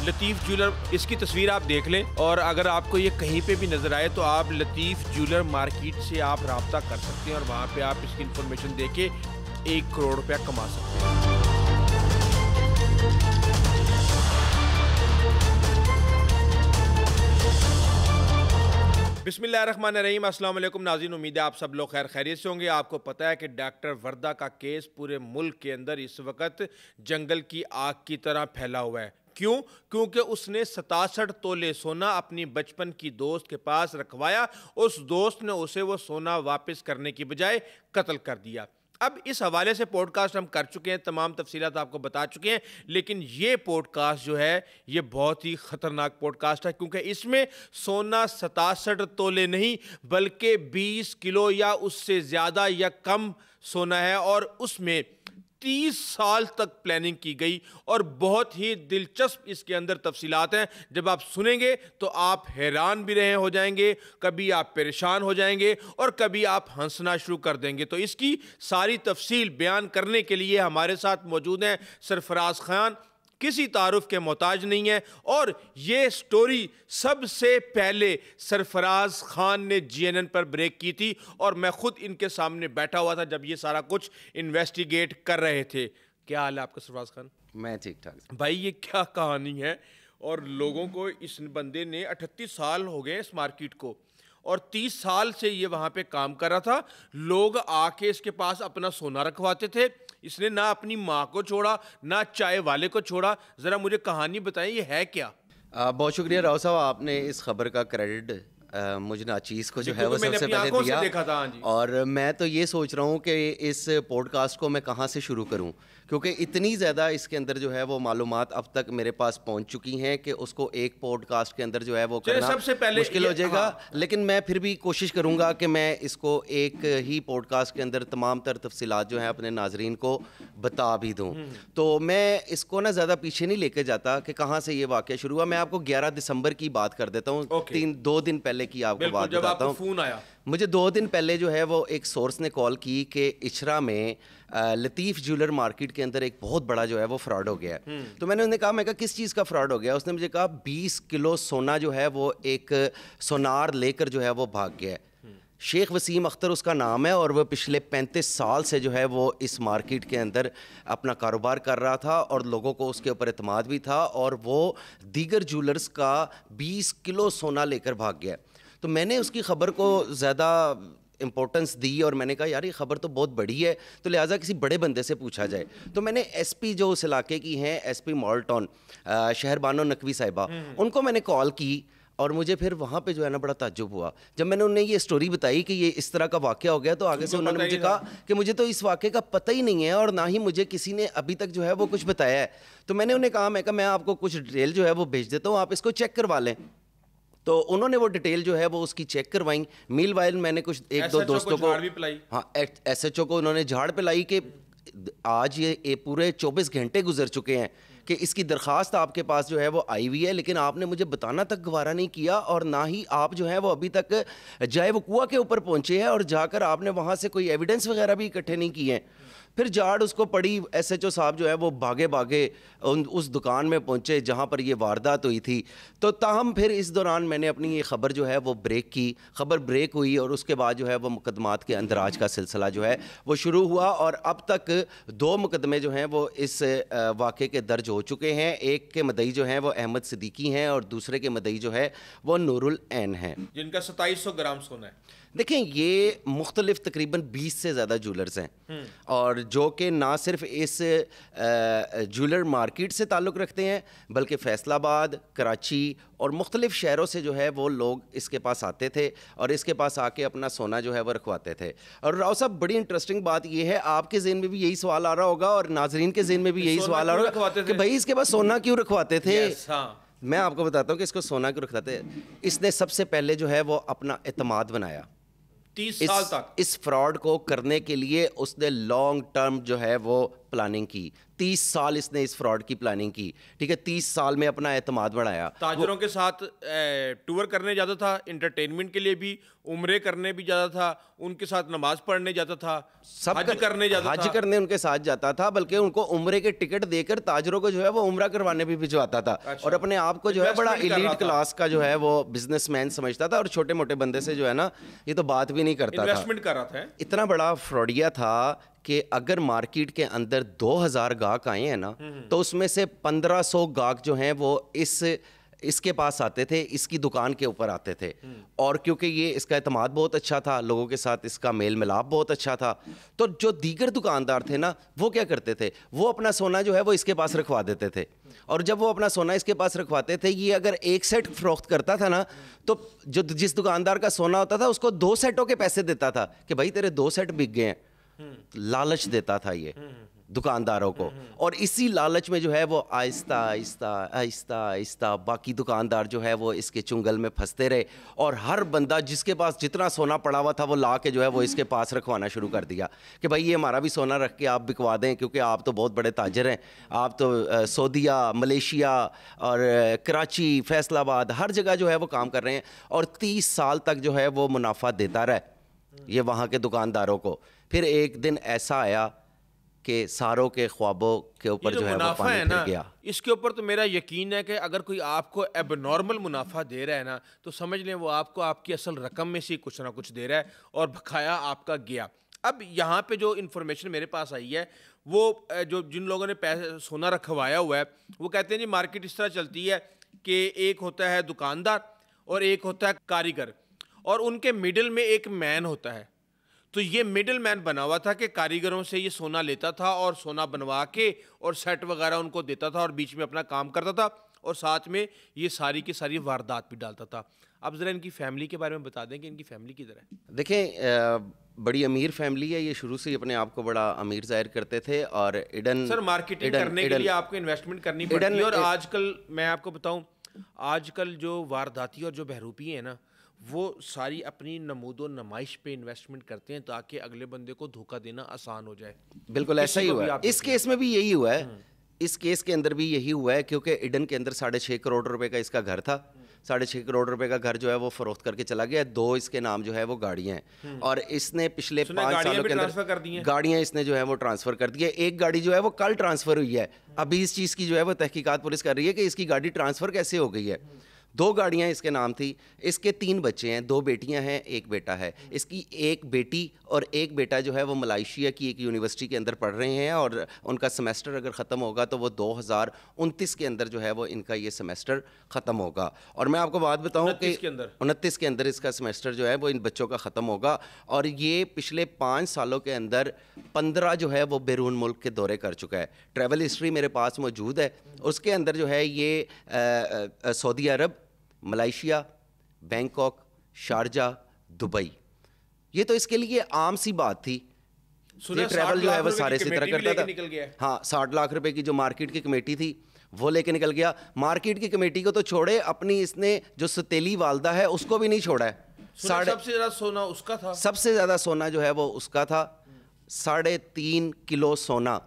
لطیف jeweller, اس کی تصویر آپ دیکھ لیں اور اگر آپ کو یہ کہیں پہ بھی نظر آئے تو آپ لطیف جولر مارکیٹ سے آپ رابطہ کر سکتے ہیں اور وہاں پہ آپ اس کی انفارمیشن دے کے 1 کروڑ روپیہ کما سکتے ہیں۔ بسم اللہ الرحمن الرحیم، السلام علیکم ناظرین، امید ہے آپ سب لوگ خیر خیریت سے ہوں گے۔ آپ کو پتہ ہے کہ ڈاکٹر وردہ کا کیس پورے ملک کے اندر اس وقت جنگل کی آگ کی طرح پھیلا ہوا ہے۔ کیوں؟ کیونکہ اس نے 67 تولے سونا اپنی بچپن کی دوست کے پاس رکھوایا، اس دوست نے اسے وہ سونا واپس کرنے کی بجائے قتل کر دیا۔ اب اس حوالے سے پوڈ کاسٹ ہم کر چکے ہیں، تمام تفصیلات آپ کو بتا چکے ہیں، لیکن یہ پوڈ کاسٹ جو ہے یہ بہت ہی خطرناک پوڈ کاسٹ ہے، کیونکہ اس میں سونا 67 تولے نہیں بلکہ 20 کلو یا اس سے زیادہ یا کم سونا ہے، اور اس میں 30 سال تک پلاننگ کی گئی، اور بہت ہی دلچسپ اس کے اندر تفصیلات ہیں۔ جب آپ سنیں گے تو آپ حیران بھی رہے ہو جائیں گے، کبھی آپ پریشان ہو جائیں گے اور کبھی آپ ہنسنا شروع کر دیں گے۔ تو اس کی ساری تفصیل بیان کرنے کے لیے ہمارے ساتھ موجود ہیں سرفراز خان، کسی تعارف کے محتاج نہیں ہے، اور یہ سٹوری سب سے پہلے سرفراز خان نے GNN پر بریک کی تھی، اور میں خود ان کے سامنے بیٹھا ہوا تھا جب یہ سارا کچھ انویسٹیگیٹ کر رہے تھے۔ کیا حال ہے آپ کا سرفراز خان؟ میں ٹھیک ٹھاک بھائی، یہ کیا کہانی ہے؟ اور لوگوں کو، اس بندے نے 38 سال ہو گئے اس مارکیٹ کو، اور 30 سال سے یہ وہاں پہ کام کر رہا تھا۔ لوگ آ کے اس کے پاس اپنا سونا رکھواتے تھے، اس نے نہ اپنی ماں کو چھوڑا نہ چائے والے کو چھوڑا۔ ذرا مجھے کہانی بتائیں، یہ ہے کیا؟ بہت شکریہ راؤ صاحب، آپ نے اس خبر کا کریڈٹ مجھے ناچیز کو جو ہے وہ سب سے پہلے دیا، اور میں تو یہ سوچ رہا ہوں کہ اس پوڈ کاسٹ کو میں کہاں سے شروع کروں، کیونکہ اتنی زیادہ اس کے اندر جو ہے وہ معلومات اب تک میرے پاس پہنچ چکی ہیں کہ اس کو ایک پوڈ کاسٹ کے اندر جو ہے وہ کرنا مشکل ہو جائے گا، لیکن میں پھر بھی کوشش کروں گا کہ میں اس کو ایک ہی پوڈ کاسٹ کے اندر تمام تر تفصیلات جو ہیں اپنے ناظرین کو بتا بھی دوں۔ تو میں اس کو نا زیادہ پیچھے نہیں لے کے جاتا کہ کہاں سے یہ واقعہ شروع ہوا۔ میں آپ کو 11 دسمبر کی بات کر دیتا ہوں، 2 دن پہلے کی آپ کو بات بتاتا ہوں۔ فون آیا مجھے 2 دن پہلے جو ہے وہ ایک سورس نے کال کی کہ اچھرا میں لطیف جولر مارکیٹ کے اندر ایک بہت بڑا جو ہے وہ فراڈ ہو گیا ہے۔ تو میں نے انہیں کہا، میں کہا کس چیز کا فراڈ ہو گیا؟ اس نے مجھے کہا 20 کلو سونا جو ہے وہ ایک سونار لے کر جو ہے وہ بھاگ گیا ہے۔ شیخ وسیم اختر اس کا نام ہے، اور وہ پچھلے 35 سال سے جو ہے وہ اس مارکیٹ کے اندر اپنا کاروبار کر رہا تھا، اور لوگوں کو اس کے اوپر اعتماد بھی تھا، اور وہ دیگر جولرز کا 20 کلو سونا لے کر بھاگ گیا۔ تو میں نے اس کی خبر کو زیادہ امپورٹنس دی، اور میں نے کہا یار یہ خبر تو بہت بڑی ہے، تو لہٰذا کسی بڑے بندے سے پوچھا جائے۔ تو میں نے SP جو اس علاقے کی ہیں، SP مال ٹاؤن، شہر بانو نقوی صاحبہ، ان کو میں نے کال کی، اور مجھے پھر وہاں پہ جو ہے نا بڑا تعجب ہوا جب میں نے انہیں یہ سٹوری بتائی کہ یہ اس طرح کا واقعہ ہو گیا۔ تو آگے سے انہوں نے مجھے کہا کہ مجھے تو اس واقعے کا پتہ ہی نہیں ہے، اور نہ ہی مجھے کسی نے ابھی تک جو ہے وہ کچھ بتایا ہے۔ تو میں نے انہیں کہا، میں آپ کو کچھ ڈیٹیل جو ہے وہ بھیج دیتا ہوں، آپ اس کو چیک کروا لیں۔ تو انہوں نے وہ ڈیٹیل جو ہے وہ اس کی چیک کروائیں۔ میل وائل میں نے کچھ 1-2 دوستوں کو، ہاں SHO کو انہوں نے جھاڑ پلائی کہ آج یہ پورے 24 گھنٹے گزر چکے ہیں کہ اس کی درخواست آپ کے پاس جو ہے وہ آئی ہوئی ہے، لیکن آپ نے مجھے بتانا تک گوارا نہیں کیا، اور نہ ہی آپ جو ہے وہ ابھی تک جائے وقوع کے اوپر پہنچے ہیں، اور جا کر آپ نے وہاں سے کوئی ایویڈنس وغیرہ بھی اکٹھے نہیں کیے ہیں۔ پھر جھاڑ اس کو پڑی، SHO صاحب جو ہے وہ بھاگے اس دکان میں پہنچے جہاں پر یہ واردات ہوئی تھی۔ تو تاہم پھر اس دوران میں نے اپنی یہ خبر جو ہے وہ بریک کی، خبر بریک ہوئی، اور اس کے بعد جو ہے وہ مقدمات کے اندراج کا سلسلہ جو ہے وہ شروع ہوا، اور اب تک 2 مقدمے جو ہیں وہ اس واقعے کے درج ہو چکے ہیں۔ ایک کے مدعی جو ہیں وہ احمد صدیقی ہیں، اور دوسرے کے مدعی جو ہے وہ نور العین ہیں، جن کا 2700 گرام سونا ہے۔ دیکھیں یہ مختلف تقریباً 20 سے زیادہ جولرز ہیں، اور جو کہ نہ صرف اس جولر مارکیٹ سے تعلق رکھتے ہیں بلکہ فیصل آباد، کراچی اور مختلف شہروں سے جو ہے وہ لوگ اس کے پاس آتے تھے، اور اس کے پاس آ کے اپنا سونا جو ہے وہ رکھواتے تھے۔ اور راؤ صاحب بڑی انٹرسٹنگ بات یہ ہے، آپ کے ذہن میں بھی یہی سوال آ رہا ہوگا اور ناظرین کے ذہن میں بھی یہی سوال آ رہا ہوگا کہ بھائی اس کے پاس سونا کیوں رکھواتے تھے؟ میں آپ کو بتاتا ہوں کہ اس کو سونا کیوں رکھواتے ہیں۔ اس نے سب سے پہلے جو ہے وہ اپنا اعتماد بنایا 30 سال تک۔ اس فراڈ کو کرنے کے لیے اس نے لانگ ٹرم جو ہے وہ پلاننگ کی، 30 سال اس نے اس فراڈ کی پلاننگ کی, ٹھیک ہے, 30 سال میں اپنا اعتماد بڑھایا. تاجروں کے ساتھ ٹور کرنے جاتا تھا, انٹرٹینمنٹ کے لیے بھی, عمرے کرنے بھی جاتا تھا, ان کے ساتھ نماز پڑھنے جاتا تھا, حج کرنے جاتا تھا, حج کرنے ان کے ساتھ جاتا تھا, بلکہ ان کو عمرے کے ٹکٹ دے کر تاجروں کو جو ہے وہ عمرہ کروانے بھی بھجواتا تھا, اور اپنے آپ کو جو ہے بڑا ایلیٹ کلاس کا جو ہے وہ بزنس مین سمجھتا تھا, اور چھوٹے موٹے بندے سے جو ہے نا یہ تو بات بھی نہیں کرتا تھا. انویسٹمنٹ کر رہا تھا. اتنا بڑا فراڈیا تھا کہ اگر مارکیٹ کے اندر 2000 گاہک آئے ہیں نا, تو اس میں سے 1500 گاہک جو ہیں وہ اس کے پاس آتے تھے, اس کی دکان کے اوپر آتے تھے. اور کیونکہ یہ اس کا اعتماد بہت اچھا تھا, لوگوں کے ساتھ اس کا میل ملاپ بہت اچھا تھا, تو جو دیگر دکاندار تھے نا وہ کیا کرتے تھے, وہ اپنا سونا جو ہے وہ اس کے پاس رکھوا دیتے تھے. اور جب وہ اپنا سونا اس کے پاس رکھواتے تھے, یہ اگر ایک سیٹ فروخت کرتا تھا نا, تو جس دکاندار کا سونا ہوتا تھا اس کو 2 سیٹوں کے پیسے دیتا تھا کہ بھائی تیرے 2 سیٹ بک گئے ہیں. لالچ دیتا تھا یہ دکانداروں کو, اور اسی لالچ میں جو ہے وہ آہستہ آہستہ آہستہ آہستہ باقی دکاندار جو ہے وہ اس کے چنگل میں پھنستے رہے, اور ہر بندہ جس کے پاس جتنا سونا پڑا ہوا تھا وہ لا کے جو ہے وہ اس کے پاس رکھوانا شروع کر دیا کہ بھائی یہ ہمارا بھی سونا رکھ کے آپ بکوا دیں, کیونکہ آپ تو بہت بڑے تاجر ہیں, آپ تو سعودیہ, ملیشیا اور کراچی, فیصل آباد ہر جگہ جو ہے وہ کام کر رہے ہیں. اور 30 سال تک جو ہے وہ منافع دیتا رہا یہ وہاں کے دکانداروں کو. پھر ایک دن ایسا آیا کہ ساروں کے خوابوں کے اوپر جو ہے وہ پانی پھر گیا. اس کے اوپر تو میرا یقین ہے کہ اگر کوئی آپ کو ایب نارمل منافع دے رہا ہے نا, تو سمجھ لیں وہ آپ کو آپ کی اصل رقم میں سے کچھ نہ کچھ دے رہا ہے, اور بقایا آپ کا گیا. اب یہاں پہ جو انفارمیشن میرے پاس آئی ہے, وہ جو جن لوگوں نے سونا رکھوایا ہوا ہے وہ کہتے ہیں جی مارکیٹ اس طرح چلتی ہے کہ ایک ہوتا ہے دکاندار اور ایک ہوتا ہے کاریگر, اور ان کے مڈل میں ایک مین ہوتا ہے. تو یہ مڈل مین بنا ہوا تھا کہ کاریگروں سے یہ سونا لیتا تھا اور سونا بنوا کے اور سیٹ وغیرہ ان کو دیتا تھا, اور بیچ میں اپنا کام کرتا تھا, اور ساتھ میں یہ ساری کی ساری واردات بھی ڈالتا تھا. اب ذرا ان کی فیملی کے بارے میں بتا دیں کہ ان کی فیملی کدھر ہے. دیکھیں بڑی امیر فیملی ہے یہ, شروع سے اپنے آپ کو بڑا امیر ظاہر کرتے تھے. اور ایڈن سر مارکیٹنگ کرنے کے لیے آپ کو انویسٹمنٹ کرنی پڑتی ہے, اور آج کل میں آپ کو بتاؤں, آج کل جو وارداتی اور جو بہروپی ہیں نا وہ ساری اپنی نمود و نمائش پہ انویسٹمنٹ کرتے ہیں تاکہ اگلے بندے کو دھوکہ دینا آسان ہو جائے. بالکل ایسا ہی ہوا ہے اس کیس میں بھی, یہی ہوا ہے اس کیس کے اندر بھی یہی ہوا ہے, کیونکہ ایڈن کے اندر 6.5 کروڑ روپے کا اس کا گھر تھا. 6.5 کروڑ روپے کا گھر جو ہے وہ فروخت کر کے چلا گیا. 2 اس کے نام جو ہے وہ گاڑیاں ہیں, اور اس نے پچھلے 5 سالوں کے اندر گاڑیاں اس نے جو ہے وہ ٹرانسفر کر دی ہے. ایک گاڑی جو ہے وہ کل ٹرانسفر ہوئی ہے. ابھی اس چیز کی جو ہے وہ تحقیقات پولیس کر رہی ہے کہ اس کی گاڑی ٹرانسفر کیسے ہو گئی ہے. 2 گاڑیاں اس کے نام تھی. اس کے 3 بچے ہیں, 2 بیٹیاں ہیں, 1 بیٹا ہے. اس کی 1 بیٹی اور 1 بیٹا جو ہے وہ ملائیشیا کی ایک یونیورسٹی کے اندر پڑھ رہے ہیں, اور ان کا سمیسٹر اگر ختم ہوگا تو وہ 2029 کے اندر جو ہے وہ ان کا یہ سمیسٹر ختم ہوگا. اور میں آپ کو بات بتاؤں کہ 29 کے اندر اس کا سمیسٹر جو ہے وہ ان بچوں کا ختم ہوگا. اور یہ پچھلے 5 سالوں کے اندر 15 جو ہے وہ بیرون ملک کے دورے کر چکا ہے. ٹریول ہسٹری میرے پاس موجود ہے, اس کے اندر جو ہے یہ سعودی عرب, ملائیشیا, بینکاک, شارجہ, دبئی, یہ تو اس کے لیے عام سی بات تھی. ٹریول جو ہے وہ سارے اسی طرح کرتا تھا. ہاں 60 لاکھ روپے کی جو مارکیٹ کی کمیٹی تھی وہ لے کے نکل گیا. مارکیٹ کی کمیٹی کو تو چھوڑے, اپنی اس نے جو ستیلی والدہ ہے اس کو بھی نہیں چھوڑا ہے. سب سے زیادہ سونا اس کا تھا, سب سے زیادہ سونا جو ہے وہ اس کا تھا. 3.5 کلو سونا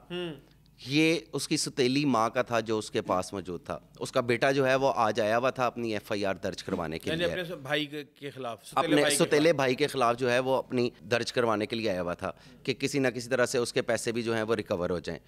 یہ اس کی ستیلی ماں کا تھا جو اس کے پاس موجود تھا. اس کا بیٹا جو ہے وہ آج آیا ہوا تھا اپنی FIR درج کروانے کے لیے, اپنے بھائی کے خلاف, اپنے ستیلے بھائی کے خلاف جو ہے وہ اپنی درج کروانے کے لیے آیا ہوا تھا کہ کسی نہ کسی طرح سے اس کے پیسے بھی جو ہیں وہ ریکور ہو جائیں.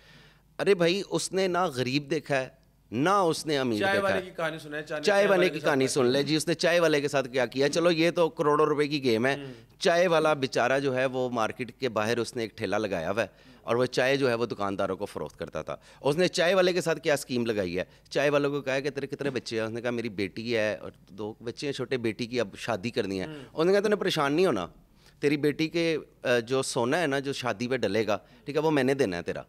ارے بھائی اس نے نہ غریب دیکھا ہے نہ اس نے امیر دیکھا ہے. چائے والے کی کہانی سن لے جی, اس نے چائے والے کے ساتھ کیا کیا. چلو یہ تو کروڑوں روپے کی گیم ہے. چائے والا بیچارہ جو ہے وہ مارکیٹ کے باہر اس نے ایک ٹھیلا لگایا ہوا ہے, اور وہ چائے جو ہے وہ دکانداروں کو فروخت کرتا تھا. اس نے چائے والے کے ساتھ کیا اسکیم لگائی ہے, چائے والوں کو کہا کہ تیرے کتنے بچے ہیں. اس نے کہا میری بیٹی ہے اور 2 بچے ہیں چھوٹے, بیٹی کی اب شادی کرنی ہے. اس نے کہا تو نے پریشان نہیں ہونا, تیری بیٹی کے جو سونا ہے نا جو شادی پہ ڈلے گا, ٹھیک ہے, وہ میں نے دینا ہے تیرا,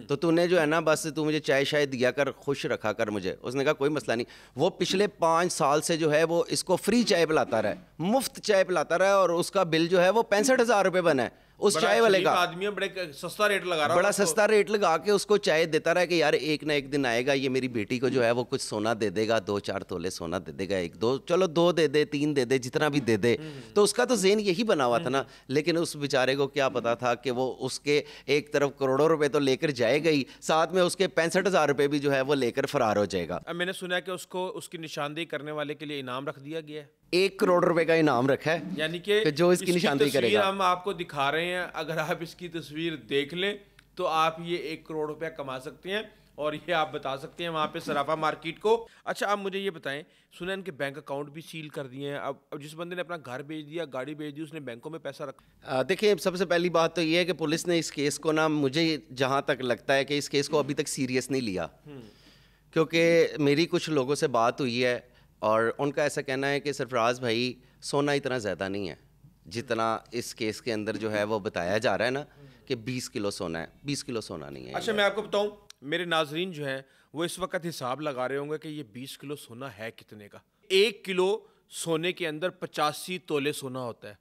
تو نے جو ہے نا بس تو مجھے چائے شائے دیا کر, خوش رکھا کر مجھے. اس نے کہا کوئی مسئلہ نہیں. وہ پچھلے 5 سال سے جو ہے وہ اس کو فری چائے پلاتا رہا ہے, مفت چائے پلاتا رہا ہے, اور اس کا بل جو ہے وہ 65,000 روپے بنا ہے. اس چائے والے کا آدمی بڑے سستا ریٹ لگا رہا، بڑا سستا ریٹ لگا کے اس کو چائے دیتا رہا کہ یار ایک نہ ایک دن آئے گا یہ میری بیٹی کو جو ہے وہ کچھ سونا دے دے گا، 2-4 تولے سونا دے دے گا، 1-2 چلو 2 دے دے 3 دے دے جتنا بھی دے دے. تو اس کا تو ذہن یہی بنا ہوا تھا نا. لیکن اس بیچارے کو کیا پتا تھا کہ وہ اس کے ایک طرف کروڑوں روپے تو لے کر جائے گا ہی، ساتھ میں اس کے 65,000 روپے بھی جو ہے وہ لے کر فرار ہو جائے گا. اب میں نے سنا ہے کہ اس کو اس کی نشاندہی کرنے والے کے لیے انعام رکھ دیا گیا ہے، 1 کروڑ روپے کا انعام رکھا ہے، یعنی کہ جو اس کی نشاندہی کرے گا. ہم آپ کو دکھا رہے ہیں، اگر آپ اس کی تصویر دیکھ لیں تو آپ یہ 1 کروڑ روپے کما سکتے ہیں، اور یہ آپ بتا سکتے ہیں وہاں پہ صرافہ مارکیٹ کو. اچھا آپ مجھے یہ بتائیں، سنا ان کے بینک اکاؤنٹ بھی سیل کر دیے ہیں. اب جس بندے نے اپنا گھر بیچ دیا، گاڑی بیچ دی، اس نے بینکوں میں پیسہ رکھا. دیکھیں سب سے پہلی بات تو یہ ہے کہ پولیس نے اس کیس کو نا، مجھے جہاں تک لگتا ہے کہ اس کیس کو ابھی تک سیریس نہیں لیا، کیونکہ میری کچھ لوگوں سے بات ہوئی ہے اور ان کا ایسا کہنا ہے کہ سرفراز بھائی سونا اتنا زیادہ نہیں ہے جتنا اس کیس کے اندر جو ہے وہ بتایا جا رہا ہے نا کہ 20 کلو سونا ہے. 20 کلو سونا نہیں ہے. اچھا میں آپ کو بتاؤں، میرے ناظرین جو ہیں وہ اس وقت حساب لگا رہے ہوں گے کہ یہ 20 کلو سونا ہے کتنے کا. 1 کلو سونے کے اندر 85 تولے سونا ہوتا ہے،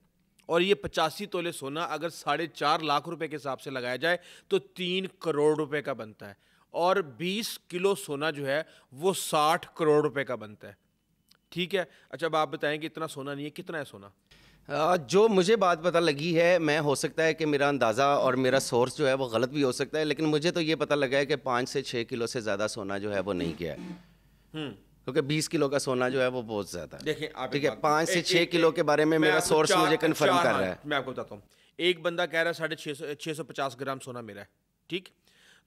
اور یہ 85 تولے سونا اگر 4.5 لاکھ روپے کے حساب سے لگایا جائے تو 3 کروڑ روپے کا بنتا ہے، اور 20 کلو سونا جو ہے وہ 60 کروڑ روپے کا بنتا ہے. ٹھیک ہے. اچھا اب آپ بتائیں کہ اتنا سونا نہیں ہے، کتنا ہے سونا؟ جو مجھے بات پتہ لگی ہے، میں ہو سکتا ہے کہ میرا اندازہ اور میرا سورس جو ہے وہ غلط بھی ہو سکتا ہے، لیکن مجھے تو یہ پتہ لگا ہے کہ 5 سے 6 کلو سے زیادہ سونا جو ہے وہ نہیں گیا ہے، کیونکہ 20 کلو کا سونا جو ہے وہ بہت زیادہ ہے. دیکھیں ٹھیک ہے، 5 سے 6 کلو کے بارے میں میرا سورس مجھے کنفرم کر رہا ہے. میں آپ کو بتاتا ہوں، ایک بندہ کہہ رہا ہے 650 گرام سونا میرا ہے، ٹھیک.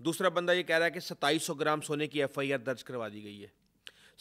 دوسرا بندہ یہ کہہ رہا ہے کہ 2700 گرام سونے کی FIR درج کروا دی گئی ہے.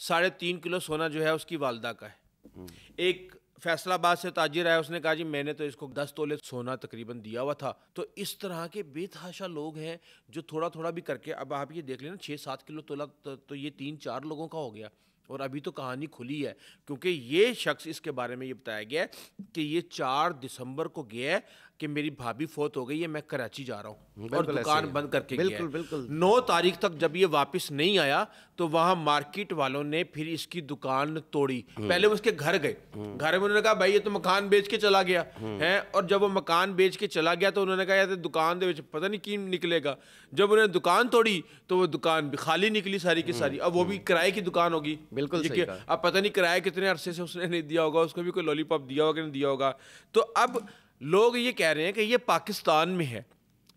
3.5 کلو سونا جو ہے اس کی والدہ کا ہے. ایک فیصلہ آباد سے تاجر ہے، اس نے کہا جی میں نے تو اس کو 10 تولے سونا تقریباً دیا ہوا تھا. تو اس طرح کے بے تحاشا لوگ ہیں جو تھوڑا تھوڑا بھی کر کے، اب آپ یہ دیکھ لیں نا 6-7 کلو تولا تو یہ 3-4 لوگوں کا ہو گیا، اور ابھی تو کہانی کھلی ہے، کیونکہ یہ شخص اس کے بارے میں یہ بتایا گیا ہے کہ یہ 4 دسمبر کو گیا ہے کہ میری بھابھی فوت ہو گئی ہے، میں کراچی جا رہا ہوں، اور دکان بند کر کے گیا ہے. 9 تاریخ تک جب یہ واپس نہیں آیا تو وہاں مارکیٹ والوں نے پھر اس کی دکان توڑی. پہلے وہ اس کے گھر گئے، گھر میں انہوں نے کہا بھائی یہ تو مکان بیچ کے چلا گیا ہے، اور جب وہ مکان بیچ کے چلا گیا تو انہوں نے کہا یہ دکان دے پتہ نہیں کی نکلے گا. جب انہوں نے دکان توڑی تو وہ دکان خالی نکلی ساری کی ساری. اب وہ بھی کرائے کی دکان ہوگی، بالکل صحیح کہا. اب پتہ نہیں کرایہ کتنے عرصے سے اس نے نہیں دیا ہوگا، اس کو بھی کوئی لولی پاپ دیا ہوگا نہیں دیا ہوگا. تو اب لوگ یہ کہہ رہے ہیں کہ یہ پاکستان میں ہے،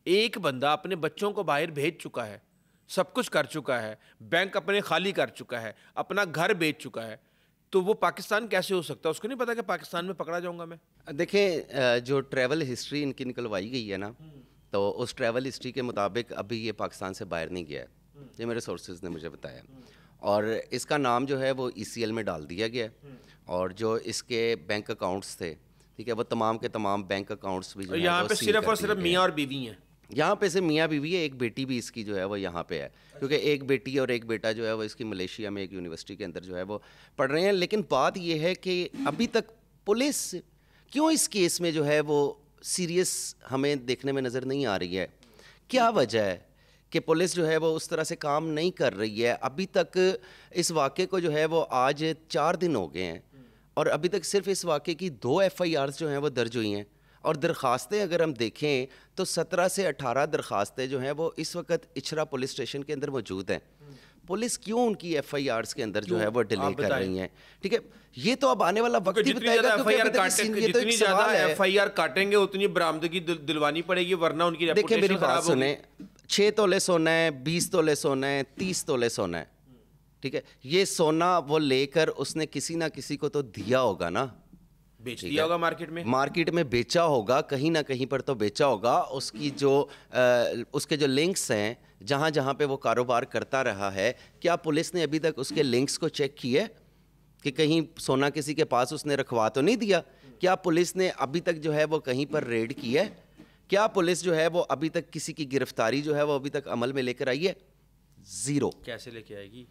ایک بندہ اپنے بچوں کو باہر بھیج چکا ہے، سب کچھ کر چکا ہے، بینک اپنے خالی کر چکا ہے، اپنا گھر بیچ چکا ہے، تو وہ پاکستان کیسے ہو سکتا ہے؟ اس کو نہیں پتا کہ پاکستان میں پکڑا جاؤں گا میں. دیکھیں جو ٹریول ہسٹری ان کی نکلوائی گئی ہے نا، تو اس ٹریول ہسٹری کے مطابق ابھی یہ پاکستان سے باہر نہیں گیا ہے، یہ میرے سورسز نے مجھے بتایا. اور اس کا نام جو ہے وہ ECL میں ڈال دیا گیا ہے، اور جو اس کے بینک اکاؤنٹس تھے، ٹھیک ہے، وہ تمام کے تمام بینک اکاؤنٹس بھی جو ہے یہاں پہ صرف اور صرف میاں اور بیوی ہیں. یہاں پہ سے میاں بیوی ہے، ایک بیٹی بھی اس کی جو ہے وہ یہاں پہ ہے، کیونکہ ایک بیٹی اور ایک بیٹا جو ہے وہ اس کی ملیشیا میں ایک یونیورسٹی کے اندر جو ہے وہ پڑھ رہے ہیں. لیکن بات یہ ہے کہ ابھی تک پولیس کیوں اس کیس میں جو ہے وہ سیریس ہمیں دیکھنے میں نظر نہیں آ رہی ہے؟ کیا وجہ ہے کہ پولیس جو ہے وہ اس طرح سے کام نہیں کر رہی ہے؟ ابھی تک اس واقعے کو جو ہے وہ آج 4 دن ہو گئے ہیں، اور ابھی تک صرف اس واقعے کی 2 FIRs جو ہیں وہ درج ہوئی ہیں، اور درخواستیں اگر ہم دیکھیں تو 17 سے 18 درخواستیں جو ہیں وہ اس وقت اچھرا پولیس اسٹیشن کے اندر موجود ہیں. پولیس کیوں ان کی FIRs کے اندر جو ہے وہ ڈیلے کر رہی ہیں؟ ٹھیک ہے، یہ تو اب آنے والا وقت ہی بتائے گا، جتنی زیادہ FIR کاٹیں گے اتنی برآمدگی دلوانی پڑے گی، ورنہ ان کی دیکھیں میری بات سنیں، 6 تولے سونا ہے، 20 تولے سونا ہے، 30 تولے سونا ہے، ٹھیک ہے، یہ سونا وہ لے کر اس نے کسی نہ کسی کو تو دیا ہوگا نا، بیچ دیا ہوگا مارکیٹ میں بیچا ہوگا، کہیں نہ کہیں پر تو بیچا ہوگا. اس کی جو اس کے جو لنکس ہیں جہاں جہاں پہ وہ کاروبار کرتا رہا ہے، کیا پولیس نے ابھی تک اس کے لنکس کو چیک کیے کہ کہیں سونا کسی کے پاس اس نے رکھوا تو نہیں دیا؟ کیا پولیس نے ابھی تک جو ہے وہ کہیں پر ریڈ کی ہے؟ کیا پولیس جو ہے وہ ابھی تک کسی کی گرفتاری جو ہے وہ ابھی تک عمل میں لے کر آئی ہے؟ 0. کیسے لے کے آئے گی؟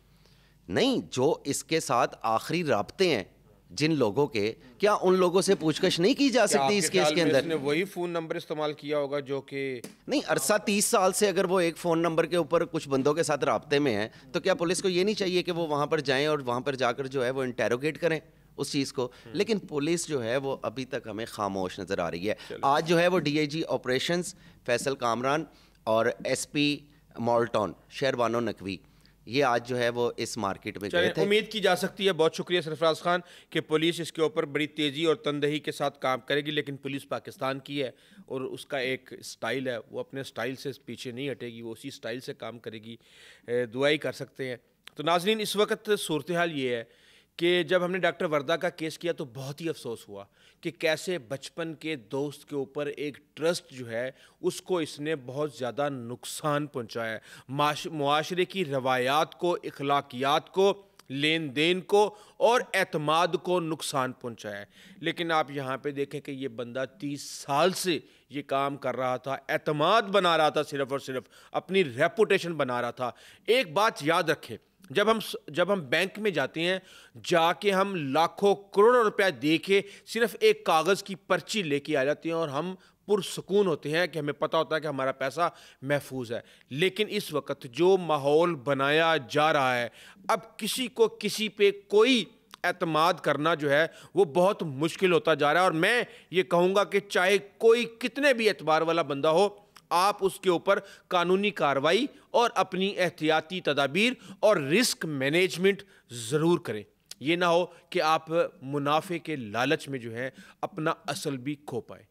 نہیں، جو اس کے ساتھ آخری رابطے ہیں جن لوگوں کے، کیا ان لوگوں سے پوچھ گچھ نہیں کی جا سکتی اس کیس کے اندر؟ وہی فون نمبر استعمال کیا ہوگا جو کہ نہیں، عرصہ 30 سال سے اگر وہ ایک فون نمبر کے اوپر کچھ بندوں کے ساتھ رابطے میں ہیں، تو کیا پولیس کو یہ نہیں چاہیے کہ وہ وہاں پر جائیں اور وہاں پر جا کر جو ہے وہ انٹیروگیٹ کریں اس چیز کو, لیکن پولیس جو ہے وہ ابھی تک ہمیں خاموش نظر آ رہی ہے. آج جو ہے وہ D I G operations Faisal Kamran اور ایس پی مالٹون شہروانو نقوی یہ آج جو ہے وہ اس مارکیٹ میں گئے تھے. امید کی جا سکتی ہے, بہت شکریہ سرفراز خان, کہ پولیس اس کے اوپر بڑی تیزی اور تندہی کے ساتھ کام کرے گی, لیکن پولیس پاکستان کی ہے اور اس کا ایک سٹائل ہے, وہ اپنے سٹائل سے پیچھے نہیں ہٹے گی, وہ اسی سٹائل سے کام کرے گی. دعائی کر سکتے ہیں. تو ناظرین, اس وقت صورتحال یہ ہے کہ جب ہم نے ڈاکٹر وردہ کا کیس کیا تو بہت ہی افسوس ہوا کہ کیسے بچپن کے دوست کے اوپر ایک ٹرسٹ جو ہے اس کو اس نے بہت زیادہ نقصان پہنچایا ہے, معاشرے کی روایات کو, اخلاقیات کو, لین دین کو اور اعتماد کو نقصان پہنچایا ہے. لیکن آپ یہاں پہ دیکھیں کہ یہ بندہ 30 سال سے یہ کام کر رہا تھا, اعتماد بنا رہا تھا, صرف اور صرف اپنی ریپوٹیشن بنا رہا تھا. ایک بات یاد رکھیں, جب ہم بینک میں جاتے ہیں, جا کے ہم لاکھوں کروڑوں روپیہ دے کے صرف ایک کاغذ کی پرچی لے کے آ جاتے ہیں اور ہم پرسکون ہوتے ہیں کہ ہمیں پتہ ہوتا ہے کہ ہمارا پیسہ محفوظ ہے. لیکن اس وقت جو ماحول بنایا جا رہا ہے, اب کسی کو کسی پہ کوئی اعتماد کرنا جو ہے وہ بہت مشکل ہوتا جا رہا ہے. اور میں یہ کہوں گا کہ چاہے کوئی کتنے بھی اعتبار والا بندہ ہو, آپ اس کے اوپر قانونی کارروائی اور اپنی احتیاطی تدابیر اور رسک مینجمنٹ ضرور کریں. یہ نہ ہو کہ آپ منافع کے لالچ میں جو ہے اپنا اصل بھی کھو پائیں.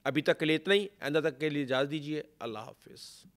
ابھی تک کے لیے اتنا ہی, آئندہ تک کے لیے اجازت دیجیے. اللہ حافظ.